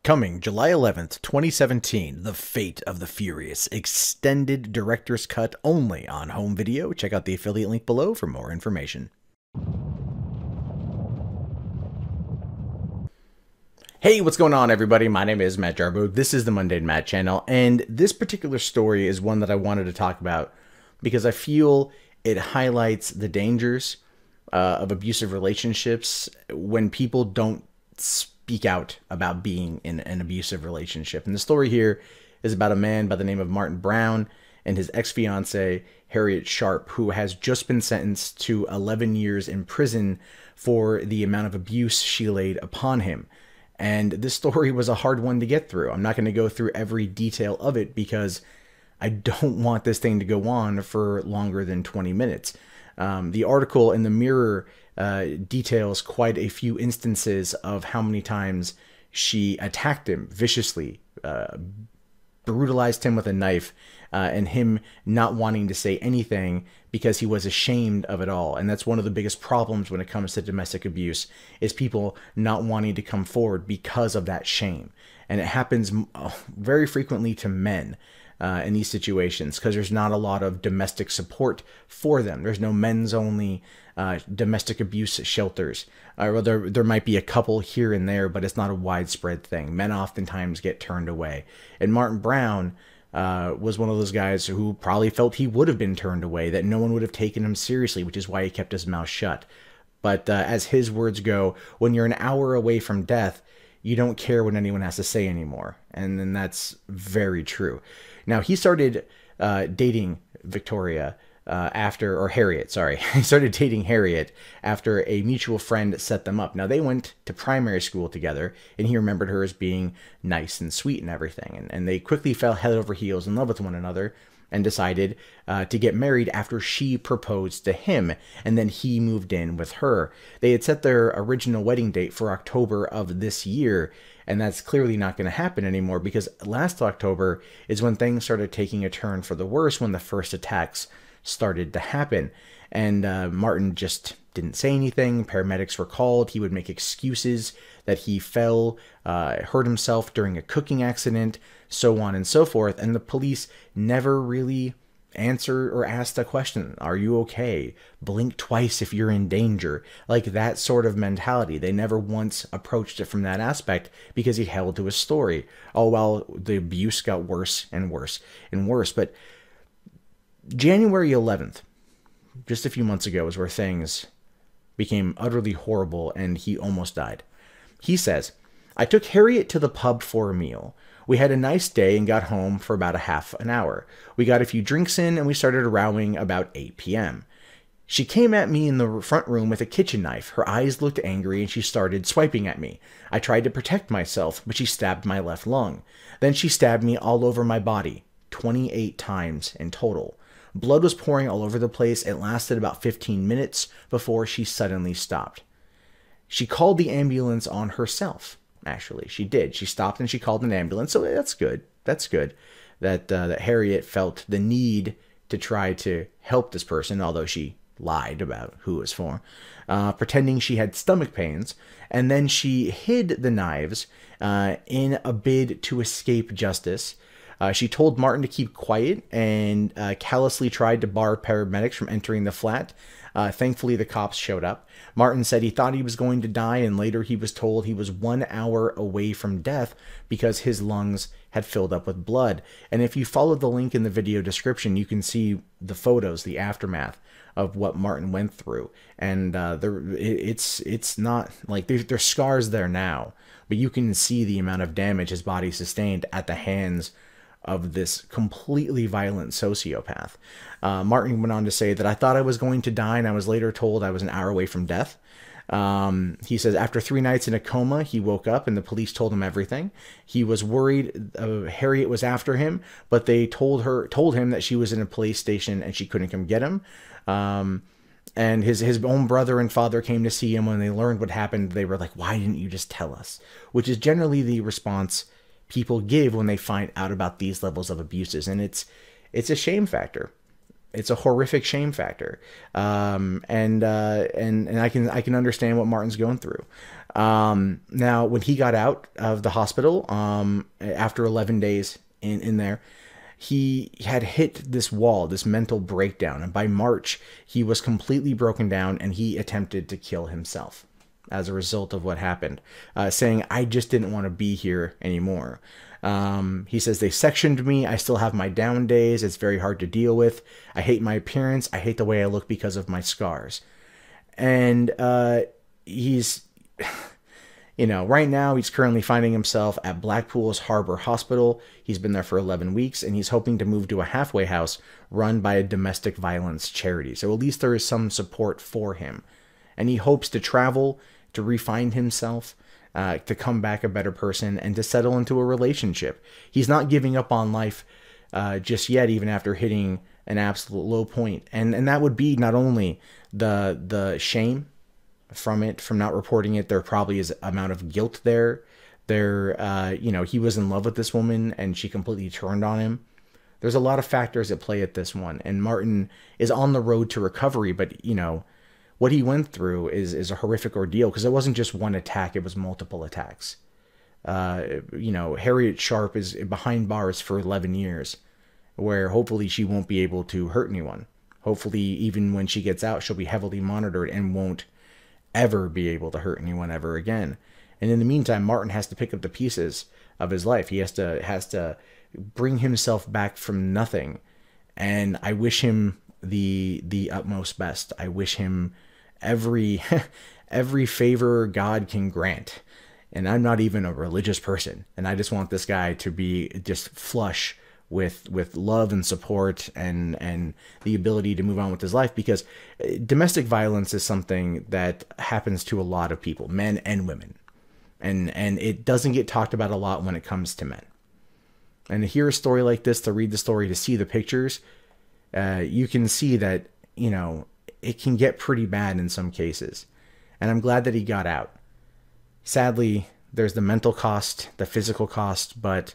Coming July 11th, 2017, The Fate of the Furious, extended director's cut only on home video. Check out the affiliate link below for more information. Hey, what's going on, everybody? My name is Matt Jarbo. This is the Mundane Matt channel, and this particular story is one that I wanted to talk about because I feel it highlights the dangers of abusive relationships when people don't speak out about being in an abusive relationship. And the story here is about a man by the name of Martyn Brown and his ex-fiancee, Harriett Sharp, who has just been sentenced to 11 years in prison for the amount of abuse she laid upon him. And this story was a hard one to get through. I'm not going to go through every detail of it because I don't want this thing to go on for longer than 20 minutes. The article in the Mirror details quite a few instances of how many times she attacked him viciously, brutalized him with a knife, and him not wanting to say anything because he was ashamed of it all. And that's one of the biggest problems when it comes to domestic abuse, is people not wanting to come forward because of that shame. And it happens very frequently to men in these situations because there's not a lot of domestic support for them. There's no men's only domestic abuse shelters. There might be a couple here and there, but it's not a widespread thing. Men oftentimes get turned away. And Martyn Brown was one of those guys who probably felt he would have been turned away, that no one would have taken him seriously, which is why he kept his mouth shut. But as his words go, when you're an hour away from death, you don't care what anyone has to say anymore. And then that's very true. Now, he started dating Victoria Harriett, sorry. He started dating Harriett after a mutual friend set them up. Now, they went to primary school together, and he remembered her as being nice and sweet and everything. And they quickly fell head over heels in love with one another and decided to get married after she proposed to him, and then he moved in with her. They had set their original wedding date for October of this year, and that's clearly not going to happen anymore because last October is when things started taking a turn for the worse, when the first attacks started to happen. And Martyn just didn't say anything. Paramedics were called. He would make excuses that he fell, hurt himself during a cooking accident, so on and so forth. And the police never really answered or asked a question. Are you okay? Blink twice if you're in danger. Like that sort of mentality. They never once approached it from that aspect because he held to his story. Oh, well, the abuse got worse and worse and worse. But January 11th, just a few months ago, is where things became utterly horrible and he almost died. He says, "I took Harriett to the pub for a meal. We had a nice day and got home for about a half an hour. We got a few drinks in and we started rowing about 8 p.m. She came at me in the front room with a kitchen knife. Her eyes looked angry and she started swiping at me. I tried to protect myself, but she stabbed my left lung. Then she stabbed me all over my body, 28 times in total. Blood was pouring all over the place. It lasted about 15 minutes before she suddenly stopped. She called the ambulance on herself. Actually, she did. She stopped and she called an ambulance. So that's good. That's good that Harriett felt the need to try to help this person, although she lied about who it was for, pretending she had stomach pains. And then she hid the knives in a bid to escape justice. She told Martyn to keep quiet and callously tried to bar paramedics from entering the flat. Thankfully, the cops showed up. Martyn said he thought he was going to die, and later he was told he was 1 hour away from death because his lungs had filled up with blood. And if you follow the link in the video description, you can see the photos, the aftermath of what Martyn went through. And it's not like there's scars there now, but you can see the amount of damage his body sustained at the hands of this completely violent sociopath. Martyn went on to say that I thought I was going to die, and I was later told I was an hour away from death. He says after 3 nights in a coma, he woke up and the police told him everything. He was worried Harriett was after him, but they told him that she was in a police station and she couldn't come get him. And his own brother and father came to see him. When they learned what happened, they were like, "Why didn't you just tell us?" Which is generally the response people give when they find out about these levels of abuses. And it's a shame factor. it's a horrific shame factor. And I can understand what Martyn's going through. Now, when he got out of the hospital, after 11 days in there, he had hit this wall, this mental breakdown. And by March, he was completely broken down and he attempted to kill himself as a result of what happened, saying, I just didn't want to be here anymore. He says, they sectioned me. I still have my down days. It's very hard to deal with. I hate my appearance. I hate the way I look because of my scars. And he's, right now he's currently finding himself at Blackpool's Harbour Hospital. He's been there for 11 weeks and he's hoping to move to a halfway house run by a domestic violence charity. So at least there is some support for him. And he hopes to travel, to refine himself, to come back a better person, and to settle into a relationship. He's not giving up on life just yet, even after hitting an absolute low point. And that would be not only the shame from it, from not reporting it. There probably is an amount of guilt there. He was in love with this woman and she completely turned on him. There's a lot of factors at play at this one. And Martyn is on the road to recovery, but what he went through is a horrific ordeal, because it wasn't just one attack, it was multiple attacks. Harriett Sharp is behind bars for 11 years, where hopefully she won't be able to hurt anyone. Hopefully, even when she gets out, she'll be heavily monitored and won't ever be able to hurt anyone ever again. And in the meantime, Martyn has to pick up the pieces of his life. He has to bring himself back from nothing. And I wish him the utmost best. I wish him every favor God can grant. And I'm not even a religious person, and I just want this guy to be just flush with love and support and the ability to move on with his life, because domestic violence is something that happens to a lot of people, men and women. And it doesn't get talked about a lot when it comes to men. And to hear a story like this, to read the story, to see the pictures, you can see that, it can get pretty bad in some cases. And I'm glad that he got out. Sadly, there's the mental cost, the physical cost, but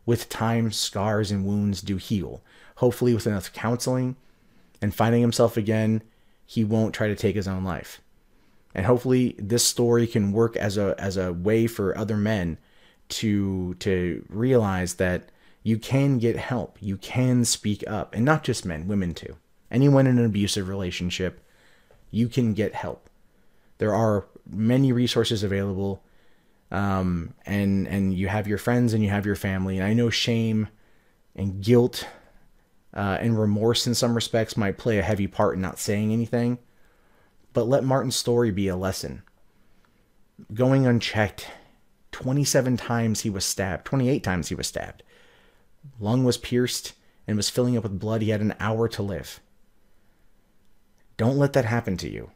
with time, scars and wounds do heal. Hopefully with enough counseling and finding himself again, he won't try to take his own life. And hopefully this story can work as a way for other men to realize that you can get help. You can speak up. And not just men, women too. Anyone in an abusive relationship, you can get help. There are many resources available. And you have your friends and you have your family. And I know shame and guilt and remorse in some respects might play a heavy part in not saying anything. But let Martyn's story be a lesson. Going unchecked, 27 times he was stabbed, 28 times he was stabbed. Lung was pierced and was filling up with blood. He had an hour to live. Don't let that happen to you.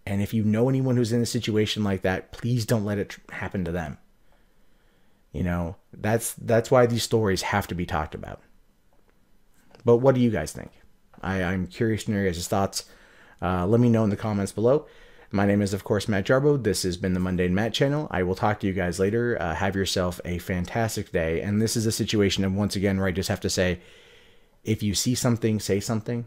And if you know anyone who's in a situation like that, please don't let it happen to them. That's why these stories have to be talked about. But what do you guys think? I'm curious to know your guys' thoughts. Let me know in the comments below. My name is, of course, Matt Jarbo. This has been the Mundane Matt channel. I will talk to you guys later. Have yourself a fantastic day. And this is a situation, and once again, where I just have to say, if you see something, say something.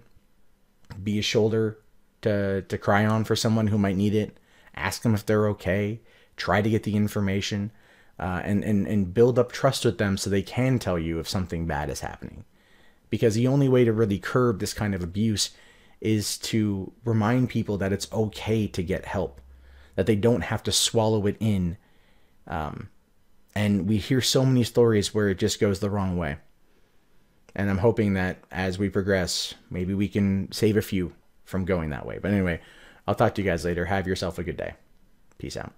Be a shoulder to cry on for someone who might need it. Ask them if they're okay. Try to get the information and build up trust with them so they can tell you if something bad is happening. Because the only way to really curb this kind of abuse is to remind people that it's okay to get help, that they don't have to swallow it in. And we hear so many stories where it just goes the wrong way. And I'm hoping that as we progress, maybe we can save a few from going that way. But anyway, I'll talk to you guys later. Have yourself a good day. Peace out.